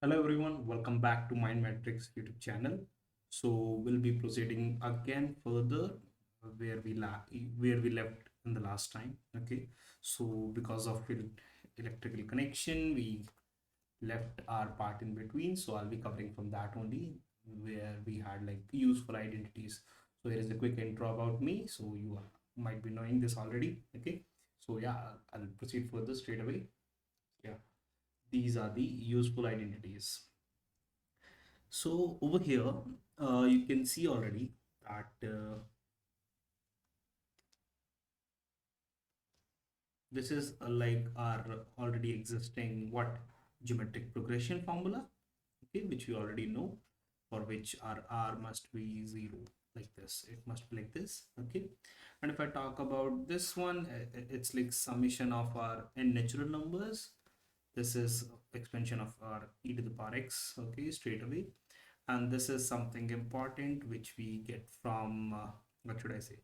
Hello everyone, welcome back to MindMatrix YouTube channel. So we'll be proceeding again further where we left in the last time. Okay, so because of electrical connection, we left our part in between. So I'll be covering from that only where we had like useful identities. So here is a quick intro about me. So you might be knowing this already. Okay, so yeah, I'll proceed further straight away. Yeah, these are the useful identities. So over here, you can see already that this is like our already existing what geometric progression formula, okay, which we already know, for which our r must be 0 like this. It must be like this, okay. And if I talk about this one, it's like summation of our n natural numbers. This is expansion of our e to the power x, okay, straight away. And this is something important which we get from what should I say,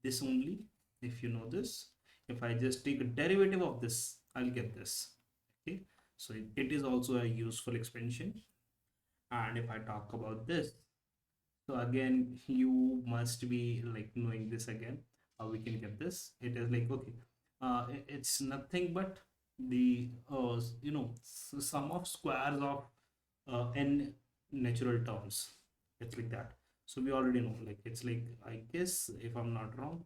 this only. If you know this, if I just take a derivative of this, I'll get this, okay. So it is also a useful expansion. And if I talk about this, so again you must be like knowing this again, how we can get this. It is like, okay, it's nothing but the sum of squares of n natural terms. It's like that. So we already know, like it's like, I guess if I'm not wrong,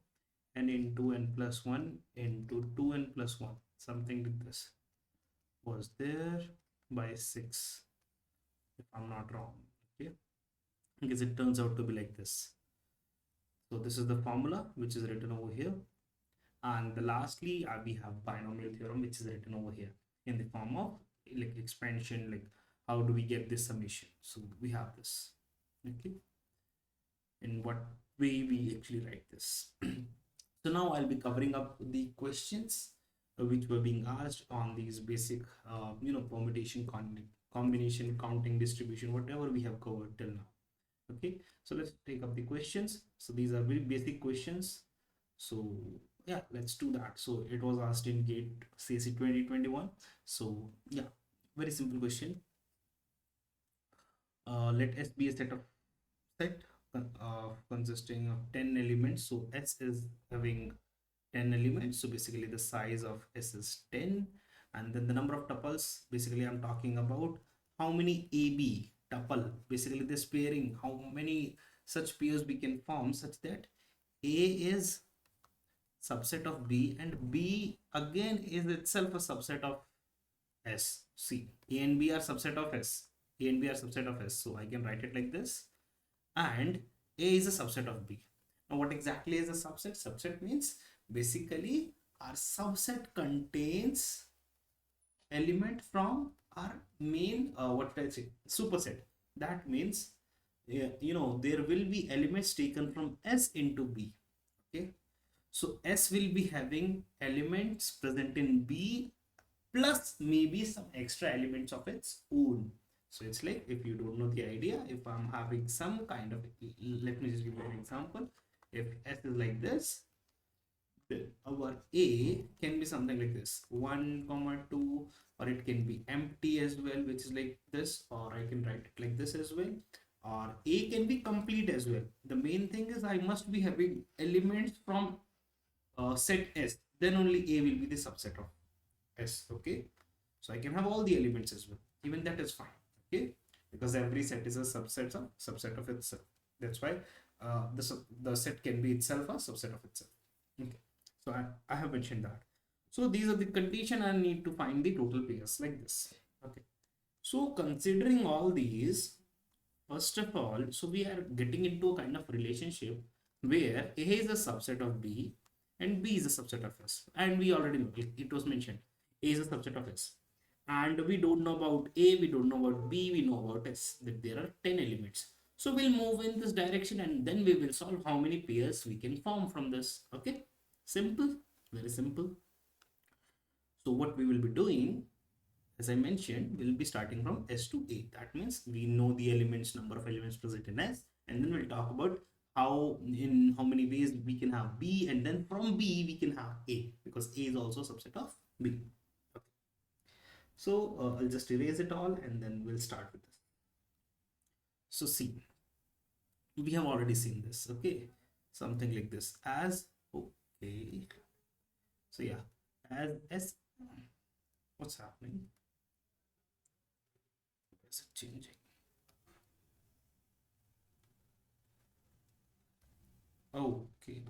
n into n plus 1 into 2n plus 1, something like this was there by 6, if I'm not wrong. Okay, because it turns out to be like this. So this is the formula which is written over here. And the lastly, we have binomial theorem, which is written over here in the form of like expansion, like how do we get this summation. So we have this, okay. In what way we actually write this. So now I'll be covering up the questions which were being asked on these basic permutation, combination, counting, distribution, whatever we have covered till now. Okay, so let's take up the questions. So these are very basic questions. So yeah, let's do that. So it was asked in GATE CSE 2021. So yeah, very simple question. Let S be a set consisting of 10 elements. So S is having 10 elements. So basically the size of S is 10. And then the number of tuples, basically I'm talking about how many AB tuple, basically this pairing, how many such pairs we can form such that A is subset of B and B again is itself a subset of S. See, A and B are subset of S. A and B are subset of S. So I can write it like this. And A is a subset of B. Now what exactly is a subset? Subset means basically our subset contains element from our main what should I say, superset. That means there will be elements taken from S into B, okay. So S will be having elements present in B plus maybe some extra elements of its own. So it's like, if you don't know the idea, if I'm having some kind of, let me just give you an example. If S is like this, then our A can be something like this, 1 comma 2, or it can be empty as well, which is like this, or I can write it like this as well, or A can be complete as well. The main thing is I must be having elements from set S, then only A will be the subset of S, okay. So I can have all the elements as well, even that is fine, okay, because every set is a subset of itself. That's why the set can be itself a subset of itself, okay. So I have mentioned that. So these are the condition. I need to find the total pairs like this, okay. So considering all these, first of all, so we are getting into a kind of relationship where A is a subset of B and B is a subset of S. And we already know, it was mentioned, A is a subset of S. And we don't know about A, we don't know about B, we know about S, that there are 10 elements. So we'll move in this direction and then we will solve how many pairs we can form from this. Okay, simple, very simple. So what we will be doing, as I mentioned, we'll be starting from S to A. That means we know the elements, number of elements present in S, and then we'll talk about how many ways we can have B, and then from B we can have A, because A is also a subset of B. Okay. So I'll just erase it all and then we'll start with this. So see, we have already seen this, okay? Something like this as, okay. So yeah, as S, what's happening? Is it changing? Okay.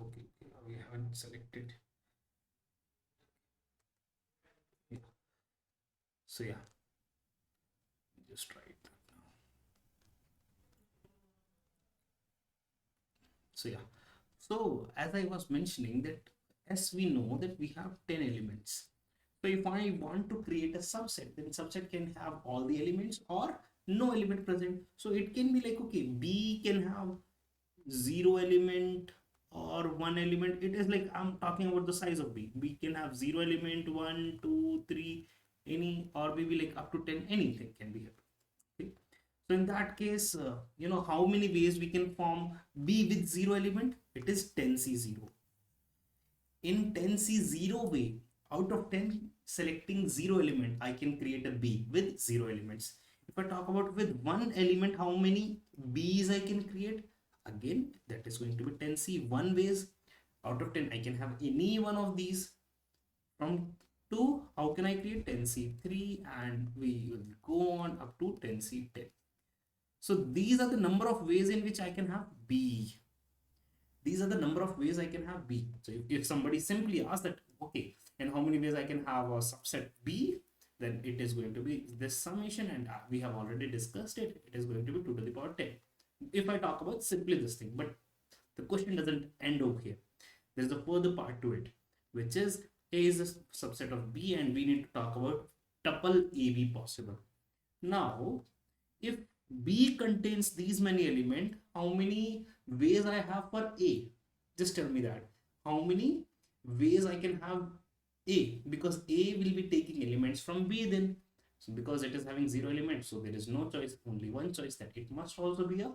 We haven't selected. Yeah. So yeah, just try it now. So yeah. So as I was mentioning that as we know that we have 10 elements. So if I want to create a subset, then subset can have all the elements or no element present. So it can be like, okay, B can have zero element or one element. It is like I'm talking about the size of B. B can have zero element, one, two, three, any, or maybe like up to 10, anything can be here. Okay. So in that case, how many ways we can form B with zero element? It is 10C0. In 10C0 way, out of 10 selecting zero element, I can create a B with zero elements. If I talk about with one element, how many B's I can create? Again, that is going to be 10C1 ways. Out of 10, I can have any one of these. From 2, how can I create 10C3, and we will go on up to 10C10. So these are the number of ways in which I can have B. These are the number of ways I can have B. So if somebody simply asks that, okay, and how many ways I can have a subset B, then it is going to be this summation, and we have already discussed it. It is going to be 2 to the power 10. If I talk about simply this thing, but the question doesn't end over here. There's a further part to it, which is A is a subset of B, and we need to talk about tuple AB possible. Now, if B contains these many elements, how many ways I have for A? Just tell me that. How many ways I can have A? Because A will be taking elements from B then. So because it is having zero elements, so there is no choice, only one choice, that it must also be a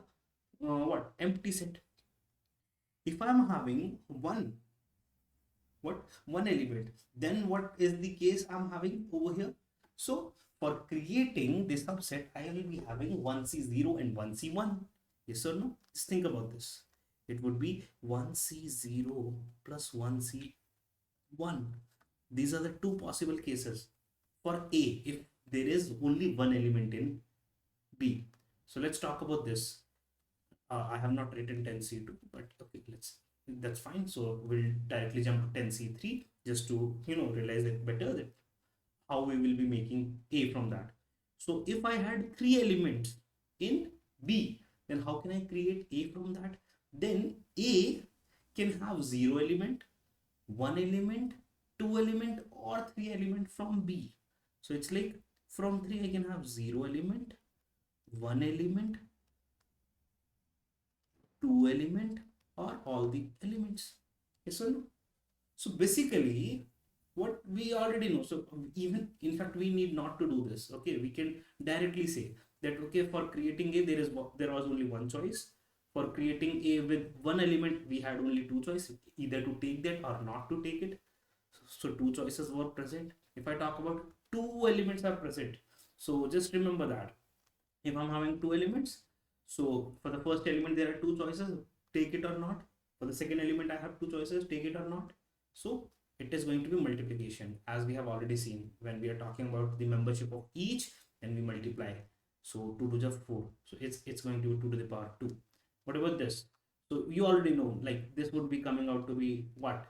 empty set. If I am having one element, then what is the case I'm having over here? So for creating this subset, I will be having 1C0 and 1C1. Yes or no? Just think about this. It would be 1C0 plus 1C1. These are the two possible cases for A if there is only one element in B. So let's talk about this. I have not written 10C2, but okay, that's fine. So we'll directly jump to 10C3 just to realize it better, that how we will be making A from that. So if I had three elements in B, then how can I create A from that? Then A can have zero element, one element, two element, or three element from B. So it's like from 3 I can have zero element, one element, two element, or all the elements. Yes or no? So basically, what we already know. So even in fact, we need not to do this. Okay, we can directly say that okay, for creating A, there was only one choice. For creating A with one element, we had only two choices, either to take that or not to take it. So two choices were present. If I talk about two elements are present, so just remember that if I'm having two elements, so for the first element there are two choices, take it or not. For the second element I have two choices, take it or not. So it is going to be multiplication, as we have already seen when we are talking about the membership of each, then we multiply. So 2 to the 4, so it's going to be 2 to the power 2. What about this? So you already know, like this would be coming out to be what,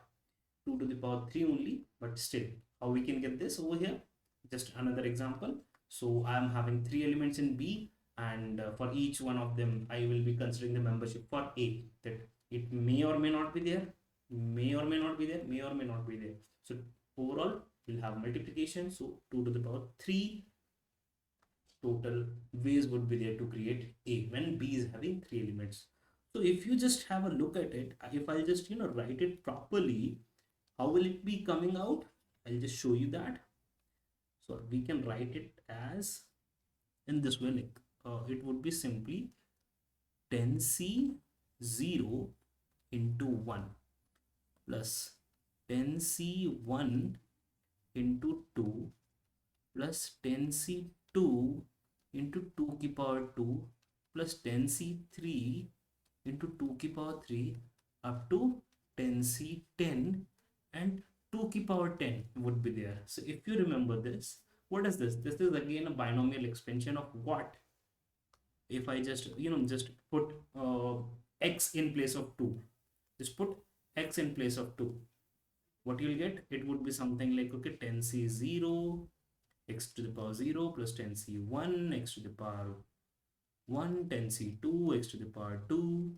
2 to the power 3 only, but still how we can get this over here? Just another example. So I am having three elements in B, and for each one of them I will be considering the membership for A, that it may or may not be there, may or may not be there, may or may not be there. So overall we'll have multiplication, so 2 to the power 3 total ways would be there to create A when B is having three elements. So if you just have a look at it, if I just write it properly, how will it be coming out? I'll just show you that. So we can write it as in this way, like it would be simply 10C0 into 1 plus 10C1 into 2 plus 10c2 into 2 की power 2 plus 10c3 into 2 की power 3 up to 10c10 and 2 की power 10 would be there. So if you remember this, what is this? This is again a binomial expansion of what? If I just, just put x in place of 2, just put x in place of 2, what you'll get, it would be something like, okay, 10c0 x to the power 0 plus 10c1 x to the power 1, 10c2 x to the power 2.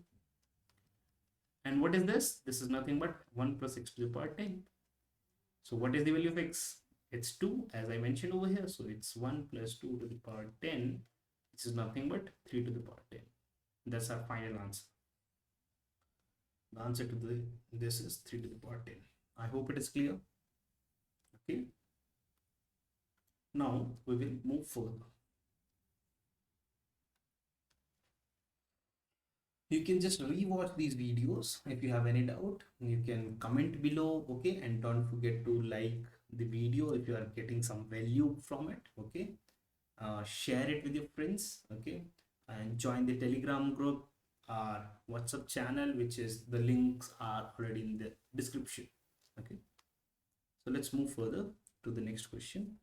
And what is this? This is nothing but 1 plus x to the power 10. So what is the value of x? It's 2, as I mentioned over here. So it's 1 plus 2 to the power 10, which is nothing but 3 to the power 10. That's our final answer. The answer to this is 3 to the power 10. I hope it is clear. Okay. Now we will move further. You can just rewatch these videos. If you have any doubt, you can comment below. Okay, and don't forget to like the video if you are getting some value from it. Okay, share it with your friends. Okay, and join the Telegram group or WhatsApp channel, which is the links are already in the description. Okay, so let's move further to the next question.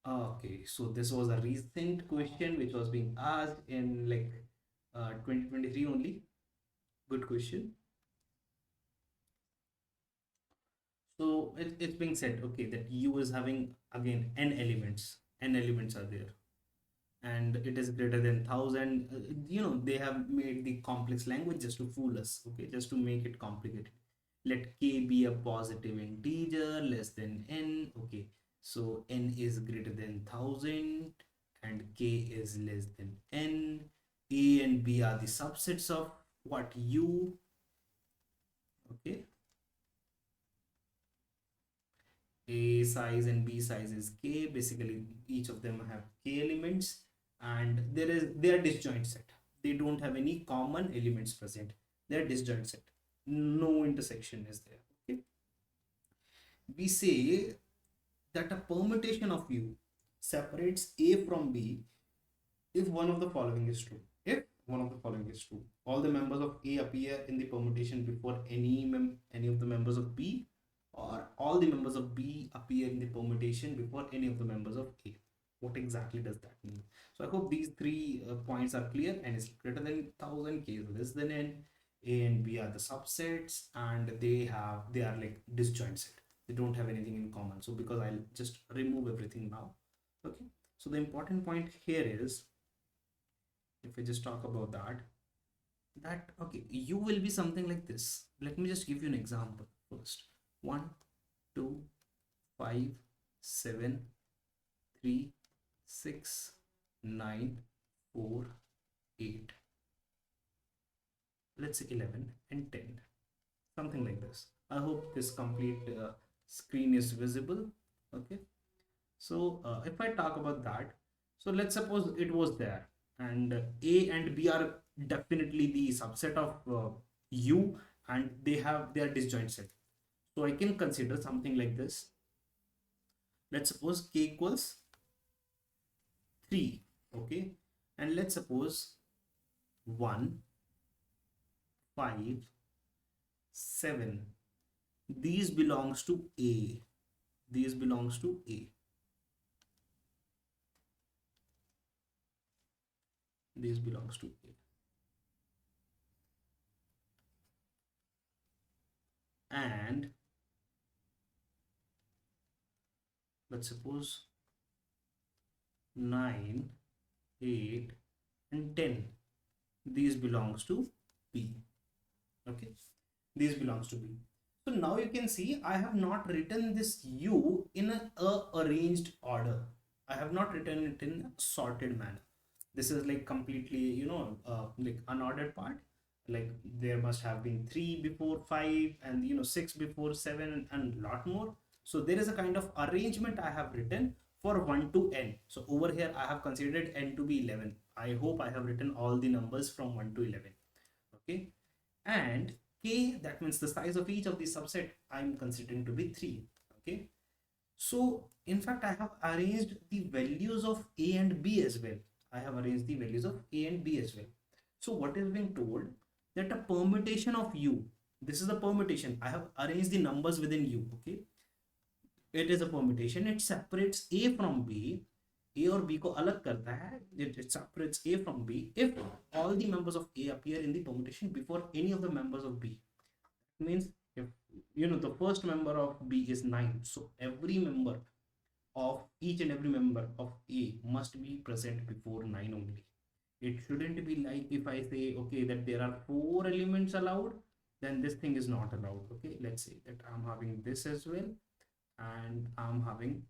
Okay, so this was a recent question which was being asked in like 2023 only. Good question. So it's being said, okay, that U is having again n elements. N elements are there, and it is greater than 1,000. They have made the complex language just to fool us. Okay, just to make it complicated. Let k be a positive integer less than n. Okay, so n is greater than 1,000 and k is less than n. A and B are the subsets of what? U. Okay, A size and B size is k. Basically each of them have k elements, and they are disjoint set. They don't have any common elements present. They are disjoint set. No intersection is there. Okay, we say that a permutation of U separates A from B if one of the following is true. If one of the following is true, all the members of A appear in the permutation before any of the members of B, or all the members of B appear in the permutation before any of the members of A. What exactly does that mean? So I hope these three points are clear. N is greater than 1,000, K is less than N, A and B are the subsets, and they are like disjoint set. They don't have anything in common. So because I'll just remove everything now. Okay. So the important point here is, if I just talk about that okay, U will be something like this. Let me just give you an example first. 1 2 5 7 3 6 9 4 8, let's say 11 and 10, something like this. I hope this complete screen is visible. Okay, so if I talk about that, so let's suppose it was there, and A and B are definitely the subset of U, and they are disjoint set. So I can consider something like this. Let's suppose K equals 3. Okay, and let's suppose 1 5 7, these belongs to A, these belongs to A, this belongs to A, and let's suppose 9 8 and 10, these belongs to B. Okay, these belongs to B. So now you can see I have not written this U in a arranged order. I have not written it in a sorted manner. This is like completely, like unordered part. Like there must have been 3 before 5, and 6 before 7, and lot more. So there is a kind of arrangement I have written for 1 to n. So over here I have considered n to be 11. I hope I have written all the numbers from 1 to 11. Okay, and k, that means the size of each of these subset, I'm considering to be 3. Okay, So in fact I have arranged the values of A and B as well. I have arranged the values of A and B as well. So what is being told, that a permutation of U, this is the permutation, I have arranged the numbers within U. Okay, it is a permutation, it separates A from B. A और B को अलग करता है, it separates A from B if all the members of A appear in the permutation before any of the members of B. Means if the first member of B is 9, so every member of each and every member of A must be present before 9 only. It shouldn't be like if I say, okay, that there are 4 elements allowed, then this thing is not allowed. Okay, let's say that I'm having this as well, and I'm having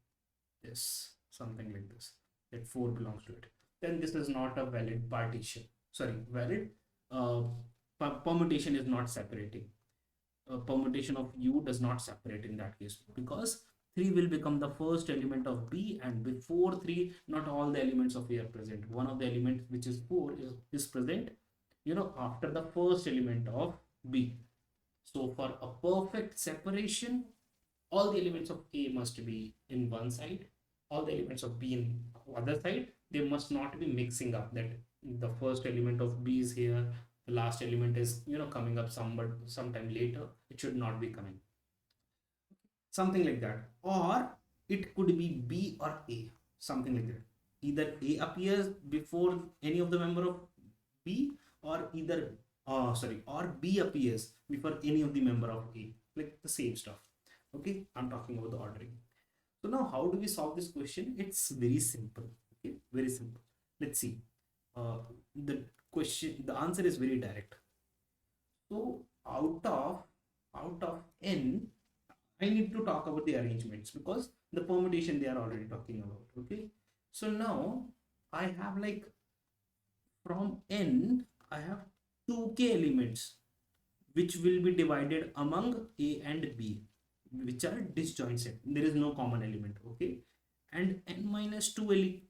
this, something like this, that 4 belongs to it, then this is not a valid partition. Sorry, valid permutation is not separating. Permutation of U does not separate in that case, because 3 will become the first element of B, and before 3 not all the elements of A are present. One of the elements, which is 4, is present after the first element of B. So for a perfect separation, all the elements of A must be in one side, all the elements of B in other side. They must not be mixing up, that the first element of B is here, the last element is coming up sometime later. It should not be coming, something like that. Or it could be B or A, something like that. Either A appears before any of the member of B, or or B appears before any of the member of A, like the same stuff. Okay, I'm talking about the ordering. So now how do we solve this question? It's very simple. Okay, very simple. Let's see. The answer is very direct. So out of n, I need to talk about the arrangements, because the permutation they are already talking about. Okay, so now I have, like, from n I have 2k elements which will be divided among A and B, which are disjoint set. There is no common element. Okay, and n minus 2k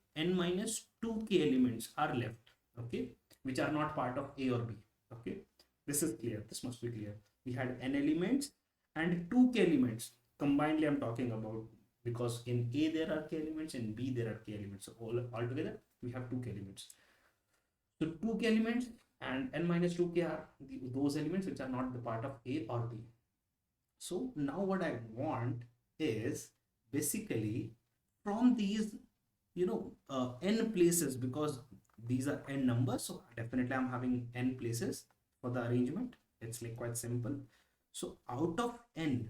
elements are left. Okay, which are not part of A or B. Okay, this is clear. This must be clear. We had n elements and 2k elements. Combinedly I'm talking about, because in A there are k elements, in B there are k elements. So all together we have 2k elements. So 2k elements and n minus 2k are those elements which are not the part of A or B. So now what I want is basically from these n places, because these are n numbers, so definitely I'm having n places for the arrangement. It's like quite simple. So out of n,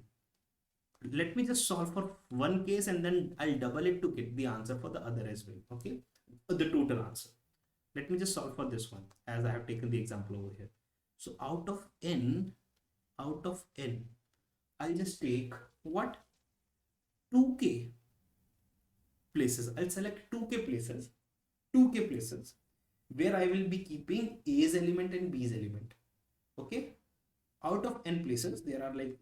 let me just solve for one case and then I'll double it to get the answer for the other as well. Okay, the total answer. Let me just solve for this one, as I have taken the example over here. So out of n, I'll just take what, 2k places. I'll select 2k places where I will be keeping A's element and B's element. Okay, out of n places there are, like,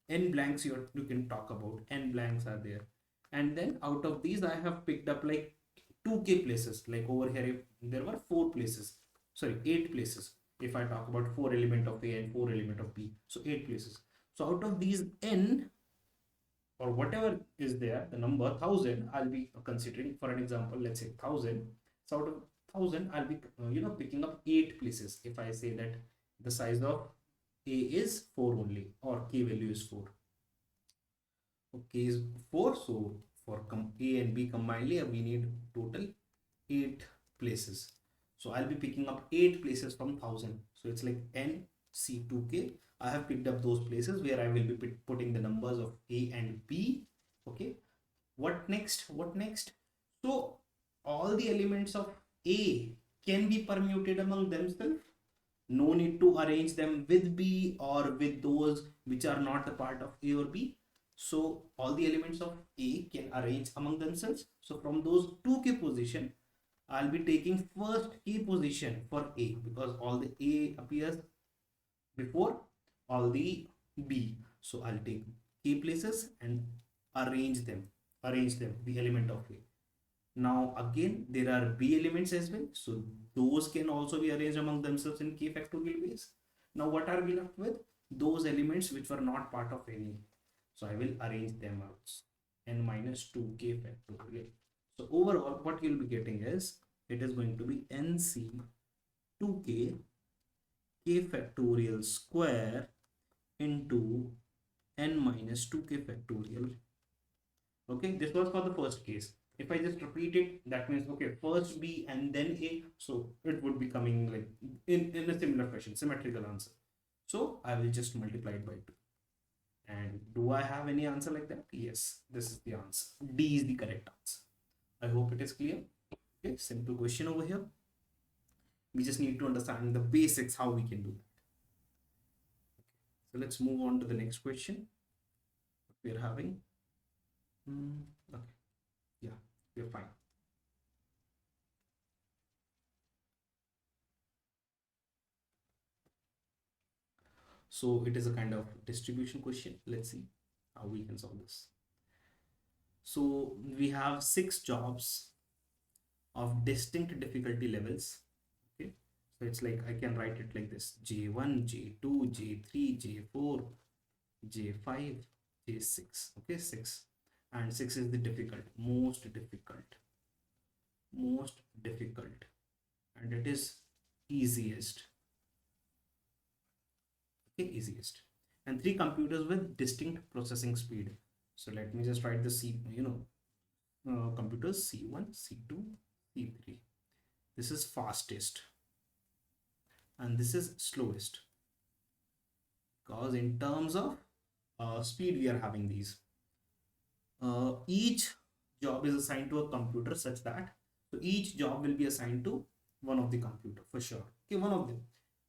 n blanks you can talk about. N blanks are there, and then out of these I have picked up like 2k places. Like over here, if there were 8 places. If I talk about 4 element of A and 4 element of B, so 8 places. So out of these n, or whatever is there, the number 1000, I'll be considering for an example. Let's say 1000. So out of 1000, I'll be picking up 8 places. If I say that the size of A is 4 only, or k value is 4. Okay, is 4. So for A and B combinedly, we need total 8 places. So I'll be picking up 8 places from 1000. So it's like n C2k. I have picked up those places where I will be putting the numbers of A and B. Okay, what next? So all the elements of A can be permuted among themselves. No need to arrange them with B or with those which are not a part of A or B. So all the elements of A can arrange among themselves. So from those 2k position, I'll be taking first k position for A, because all the A appears before all the B. So I'll take k places and arrange them, the element of A. Now again, there are B elements as well. So those can also be arranged among themselves in k factorial ways. Now what are we left with? Those elements which were not part of any. So I will arrange them out n minus 2k factorial. So overall, what you'll be getting is it is going to be nc 2k k factorial square into n minus 2k factorial. Okay, this was for the first case. If I just repeat it, that means okay, first b and then a, so it would be coming like in a similar fashion, symmetrical answer. So I will just multiply it by 2. And do I have any answer like that? Yes, this is the answer. D is the correct answer. I hope it is clear. Okay, simple question over here. We just need to understand the basics, how we can do that. So let's move on to the next question. What we are having. Okay, yeah, we're fine. So it is a kind of distribution question. Let's see how we can solve this. So we have 6 jobs of distinct difficulty levels. Okay, so it's like I can write it like this: J1, J2, J3, J4, J5, J6. Okay, 6, and 6 is the difficult, most difficult, and it is easiest. Okay, easiest, and 3 computers with distinct processing speed. So let me just write the computers C1, C2, C3. This is fastest and this is slowest, because in terms of speed we are having these. Each job is assigned to a computer such that, so each job will be assigned to one of the computer for sure. Okay, one of them.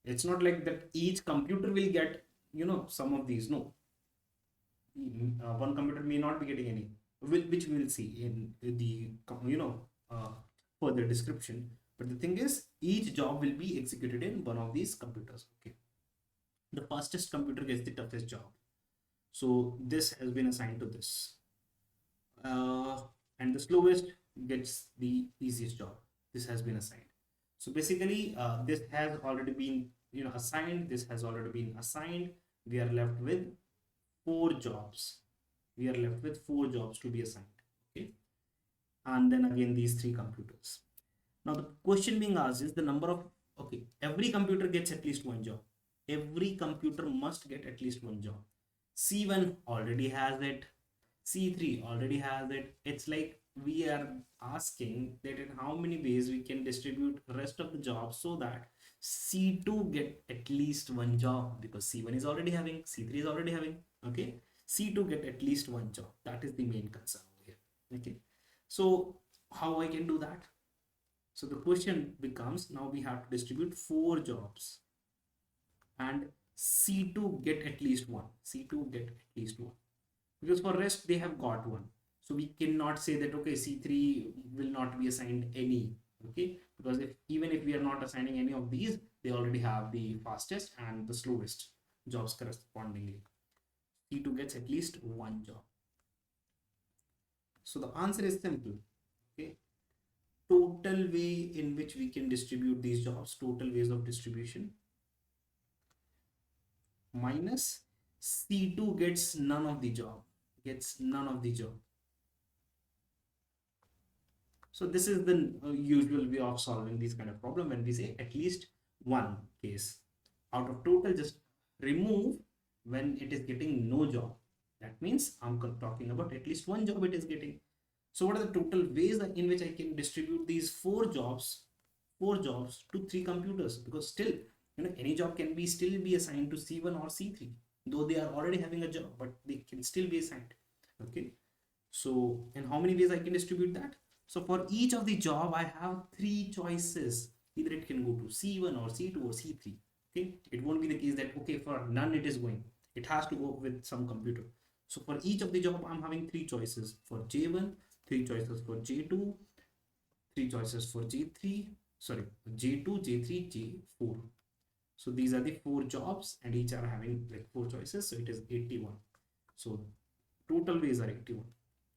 It's not like that each computer will get some of these. No, one computer may not be getting any, which we will see in the further description. But the thing is, each job will be executed in one of these computers. Okay, the fastest computer gets the toughest job, so this has been assigned to this, and the slowest gets the easiest job. This has been assigned. So basically, this has already been assigned. This has already been assigned. We are left with 4 jobs. We are left with 4 jobs to be assigned. Okay, and then again these 3 computers. Now the question being asked is the number of, okay, every computer gets at least 1 job. Every computer must get at least 1 job. C1 already has it. C3 already has it. It's like we are asking that in how many ways we can distribute rest of the jobs so that C2 get at least 1 job, because C1 is already having, C3 is already having. Okay, C2 get at least 1 job. That is the main concern over here. Okay, so how I can do that? So the question becomes, now we have to distribute 4 jobs and C2 get at least 1. C2 get at least 1, because for rest they have got 1. So we cannot say that okay, C3 will not be assigned any. Okay, because even if we are not assigning any of these, they already have the fastest and the slowest jobs correspondingly. C2 gets at least 1 job. So the answer is simple. Okay, total way in which we can distribute these jobs, total ways of distribution, minus C2 gets none of the job, So this is the usual way of solving these kind of problem when we say at least 1 case. Out of total, just remove when it is getting no job. That means I'm talking about at least 1 job it is getting. So what are the total ways in which I can distribute these 4 jobs to 3 computers? Because still, any job can be still be assigned to C1 or C3, though they are already having a job, but they can still be assigned. Okay, so in how many ways I can distribute that? So for each of the job, I have 3 choices. Either it can go to C1 or C2 or C3. Okay, it won't be the case that okay, for none it is going. It has to go with some computer. So for each of the job, I'm having 3 choices. For J1, 3 choices for J2, 3 choices for J3, sorry, J2, J3, J4. So these are the 4 jobs and each are having like 4 choices. So it is 81. So total ways are 81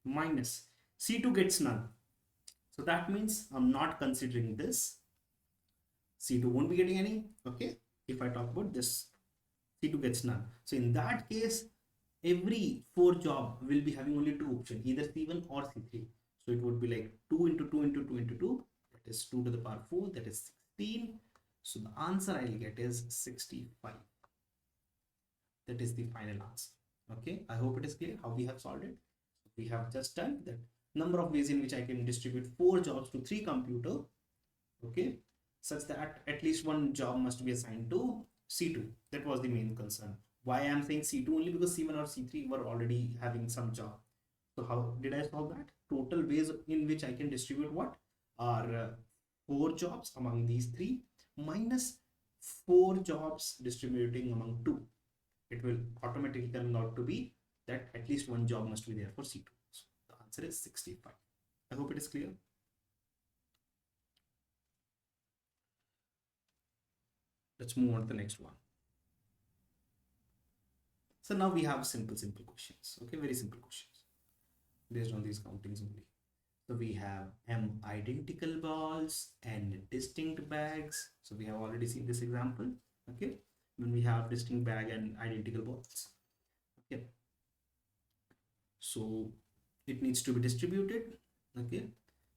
minus C2 gets none. So that means I'm not considering this. C2 won't be getting any. Okay, if I talk about this, C2 gets none. So in that case, every four job will be having only two options, either C1 or C3. So it would be like 2 into 2 into 2 into 2, that is 2 to the power 4, that is 16. So the answer I'll get is 65. That is the final answer. Okay, I hope it is clear how we have solved it. We have just done that number of ways in which I can distribute four jobs to three computer, okay, such that at least one job must be assigned to C2. That was the main concern. Why I am saying C2 only because C1 or C3 were already having some job. So how did I solve that? Total ways in which I can distribute what are four jobs among these three minus four jobs distributing among two. It will automatically come out to be that at least one job must be there for C2. So the answer is 65. I hope it is clear. Let's move on to the next one. So now we have simple questions. Okay, very simple questions based on these countings only. So we have M identical balls and distinct bags. So we have already seen this example. Okay, when we have distinct bag and identical balls. Okay, so it needs to be distributed. Okay,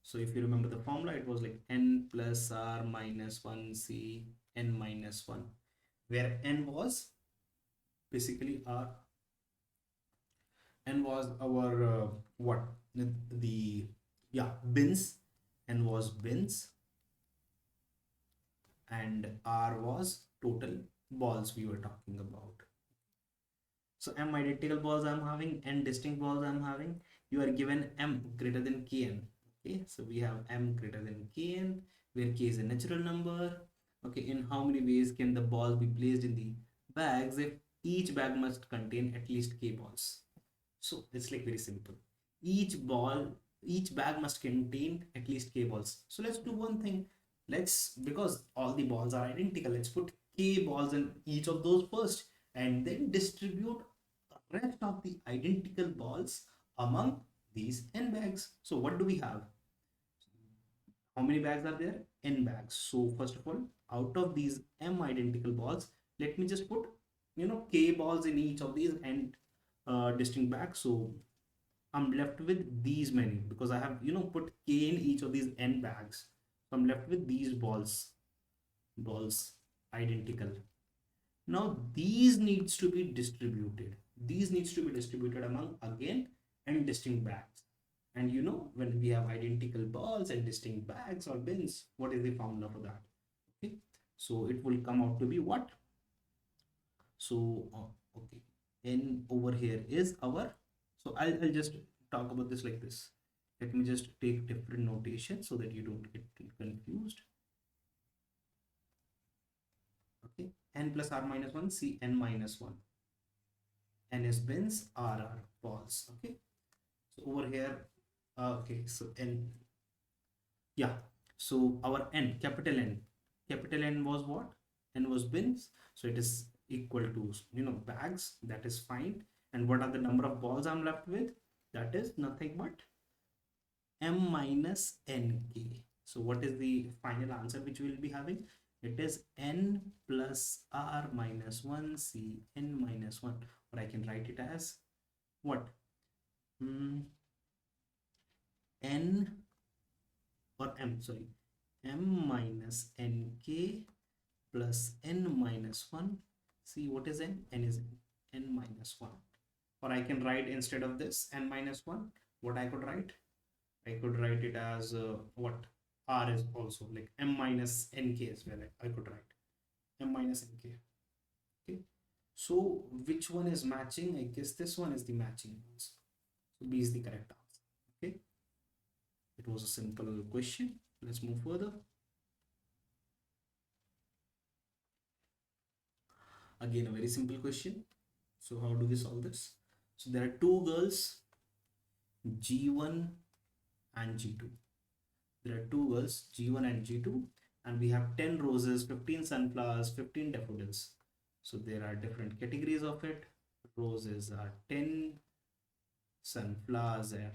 so if you remember the formula, it was like n plus r minus 1 c n minus 1, where n was basically our n was our what the yeah bins, n was bins, and r was total balls we were talking about. So m identical balls I'm having, n distinct balls I'm having. You are given m greater than kn. Okay, so we have m greater than kn, where k is a natural number. Okay, in how many ways can the balls be placed in the bags if each bag must contain at least k balls? So it's like very simple. Each bag must contain at least k balls. So let's do one thing. Because all the balls are identical, let's put k balls in each of those first, and then distribute the rest of the identical balls among these n bags. So what do we have? How many bags are there? N bags. So first of all, out of these m identical balls, let me just put k balls in each of these and distinct bags. So I'm left with these many because I have put k in each of these n bags. So I'm left with these balls identical. Now these needs to be distributed. These needs to be distributed among again n distinct bags. And when we have identical balls and distinct bags or bins, what is the formula for that? Okay, so it will come out to be what? So okay, n over here is our. So I'll just talk about this like this. Let me just take different notation so that you don't get confused. Okay, n plus r minus 1, c n minus 1. N is bins, r are balls. Okay, so over here, okay, so n, yeah, so our n, capital N was what? N was bins, so it is equal to bags. That is fine. And what are the number of balls I'm left with? That is nothing but m minus nk. So what is the final answer which we will be having? It is n plus r minus 1 c n minus 1, or I can write it as what? N or m, sorry, m minus nk plus n minus 1. See, what is n? N is n minus 1. Or I can write instead of this n minus 1, what I could write? I could write it as what? R is also like m minus nk as well. I could write m minus nk. Okay. So which one is matching? I guess this one is the matching one. So B is the correct answer. Okay. It was a simple question. Let's move further. Again, a very simple question. So how do we solve this? So there are two girls, G1 and G2. There are two girls, G1 and G2, and we have 10 roses, 15 sunflowers, 15 daffodils. So there are different categories of it. Roses are 10, sunflowers are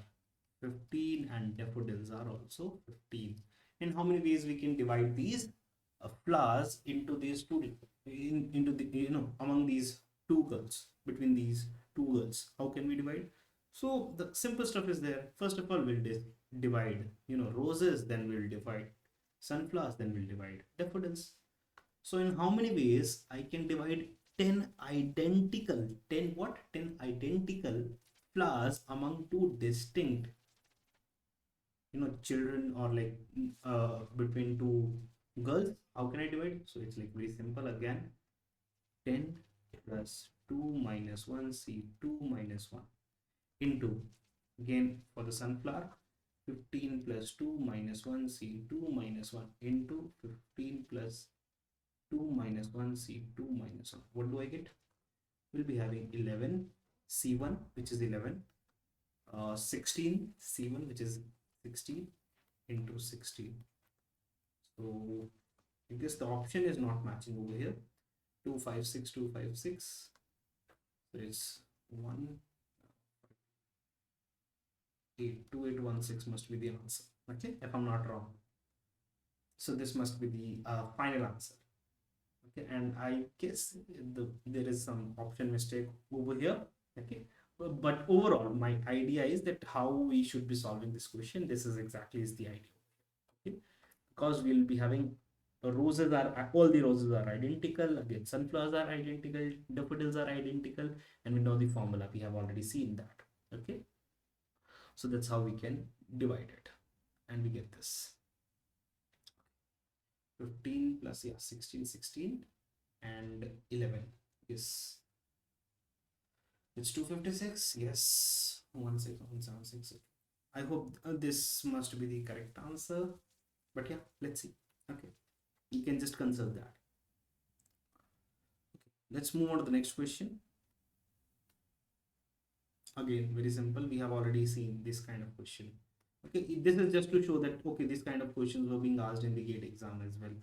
15, and daffodils are also 15. In how many ways we can divide these flowers into these two, into the among these two girls, between these two girls. How can we divide? So the simple stuff is there. First of all, we'll divide, roses, then we'll divide sunflowers, then we'll divide daffodils. So in how many ways I can divide 10 identical, 10 what? 10 identical flowers among two distinct, children, or like between two girls. How can I divide? So it's like very simple again. 10 plus 2 minus 1 C2 minus 1 into, again for the sunflower, 15 plus 2 minus 1 C2 minus 1 into 15 plus 2 minus 1 C2 minus 1. What do I get? We'll be having 11 C1, which is 11, 16 C1, which is 16 into 16. So I guess the option is not matching over here. 256, 256. So it's 2816 must be the answer. Okay, if I'm not wrong. So this must be the final answer. Okay, and I guess there is some option mistake over here. Okay, but overall my idea is that how we should be solving this question, this is exactly is the idea. Okay, because we'll be having roses are, all the roses are identical, again sunflowers are identical, daffodils are identical, and we know the formula, we have already seen that. Okay, so that's how we can divide it, and we get this 15 plus 16 and 11. Yes, it's 256. Yes, 16176. I hope this must be the correct answer, but yeah, let's see. Okay, you can just consider that. Okay, let's move on to the next question. Again, very simple. We have already seen this kind of question. Okay, this is just to show that okay, this kind of questions were being asked in the GATE exam as well.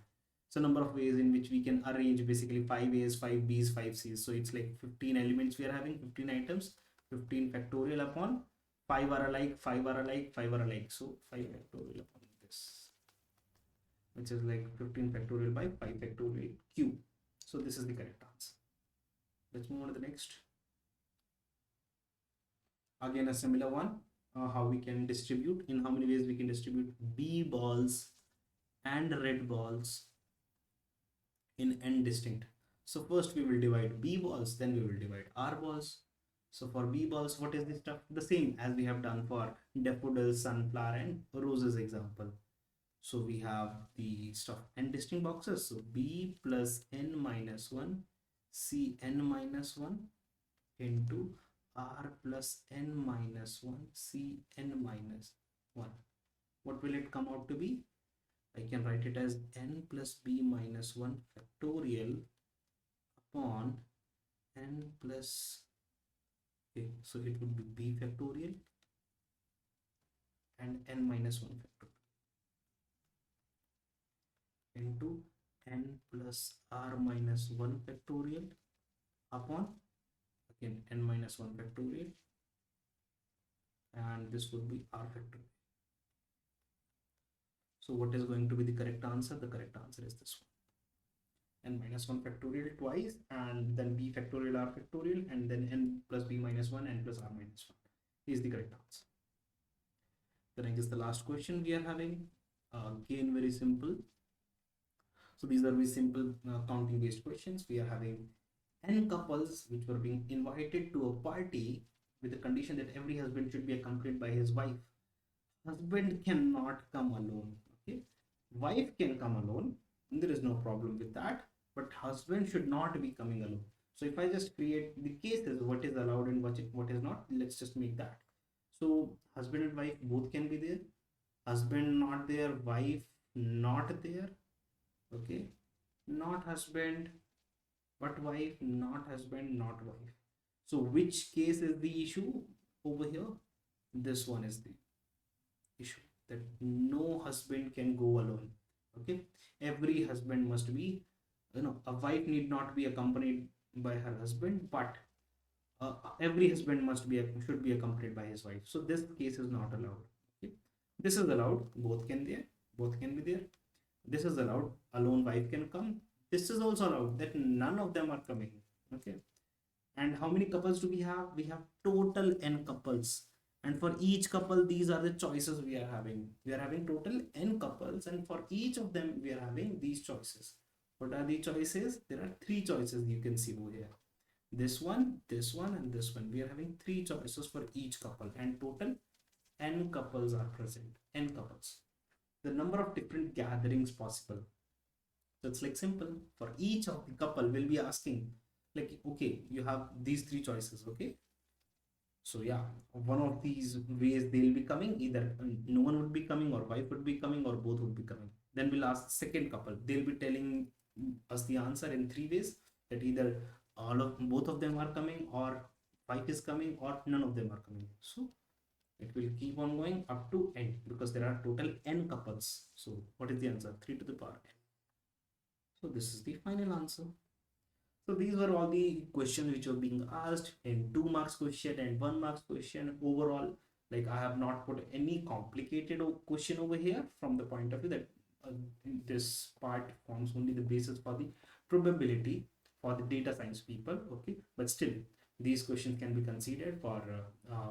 So number of ways in which we can arrange basically 5 A's, 5 B's, 5 C's. So it's like 15 elements we are having, 15 items, 15 factorial upon 5 are alike, 5 are alike, 5 are alike. So 5 factorial upon this, which is like 15 factorial by 5 factorial cube. So this is the correct answer. Let's move on to the next. Again, a similar one. How we can distribute, in how many ways we can distribute B balls and red balls in n distinct. So first we will divide B balls, then we will divide R balls. So for B balls, what is the stuff? The same as we have done for daffodils, sunflower, and roses example. So we have the stuff n distinct boxes. So B plus n minus 1 C n minus 1 into R plus n minus 1 C n minus 1. What will it come out to be? I can write it as n plus b minus 1 factorial upon n plus, okay, so it would be b factorial and n minus 1 factorial into n plus r minus 1 factorial upon, again, n minus 1 factorial, and this would be r factorial. So what is going to be the correct answer? The correct answer is this one. N minus 1 factorial twice, and then b factorial r factorial, and then n plus b minus 1, n plus r minus 1 is the correct answer. Then I guess the last question we are having, again very simple. So these are very simple counting based questions. We are having n couples which were being invited to a party with the condition that every husband should be accompanied by his wife. Husband cannot come alone. Okay, wife can come alone, and there is no problem with that, but husband should not be coming alone. So if I just create the cases, what is allowed and what is not, let's just make that. So husband and wife both can be there, husband not there, wife not there. Okay, not husband but wife, not husband, not wife. So which case is the issue over here? This one is the issue, that no husband can go alone. Okay, every husband must be, a wife need not be accompanied by her husband, but every husband should be accompanied by his wife. So this case is not allowed. Okay, this is allowed, both can be there. This is allowed, alone wife can come. This is also allowed, that none of them are coming. Okay, And how many couples do we have? We have total n couples. And for each couple, these are the choices we are having. We are having total n couples, and for each of them, we are having these choices. What are the choices? There are three choices you can see over here. This one, and this one. We are having three choices for each couple, and total n couples are present. N couples. The number of different gatherings possible. So it's like simple. For each of the couple, we'll be asking, like, okay, you have these three choices, okay? So yeah, one of these ways they'll be coming, either no one would be coming, or wife would be coming, or both would be coming. Then we'll ask second couple. They'll be telling us the answer in three ways, that either all of both of them are coming, or wife is coming, or none of them are coming. So it will keep on going up to n, because there are total n couples. So what is the answer? 3 to the power n. So this is the final answer. So these were all the questions which were being asked in 2 marks question and 1 marks question overall. Like, I have not put any complicated question over here, from the point of view that this part forms only the basis for the probability for the data science people. Okay, but still these questions can be considered for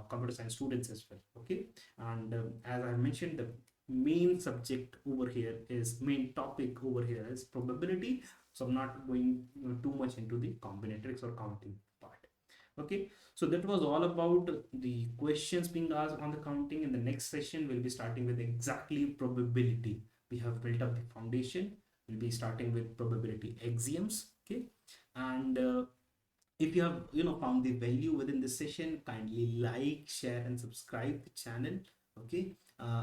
computer science students as well. Okay, and as I mentioned, the main subject over here is main topic over here is probability, so I'm not going too much into the combinatorics or counting part. Okay, so that was all about the questions being asked on the counting. In the next session, we'll be starting with exactly probability. We have built up the foundation. We'll be starting with probability axioms. Okay, and if you have found the value within this session, kindly like, share, and subscribe the channel. Okay,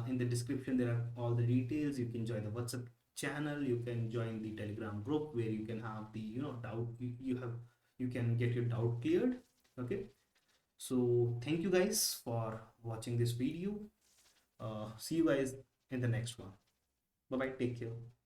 in the description there are all the details. You can join the WhatsApp channel, you can join the Telegram group, where you can have the doubt, you can get your doubt cleared. Okay, so thank you guys for watching this video. See you guys in the next one. Bye bye, take care.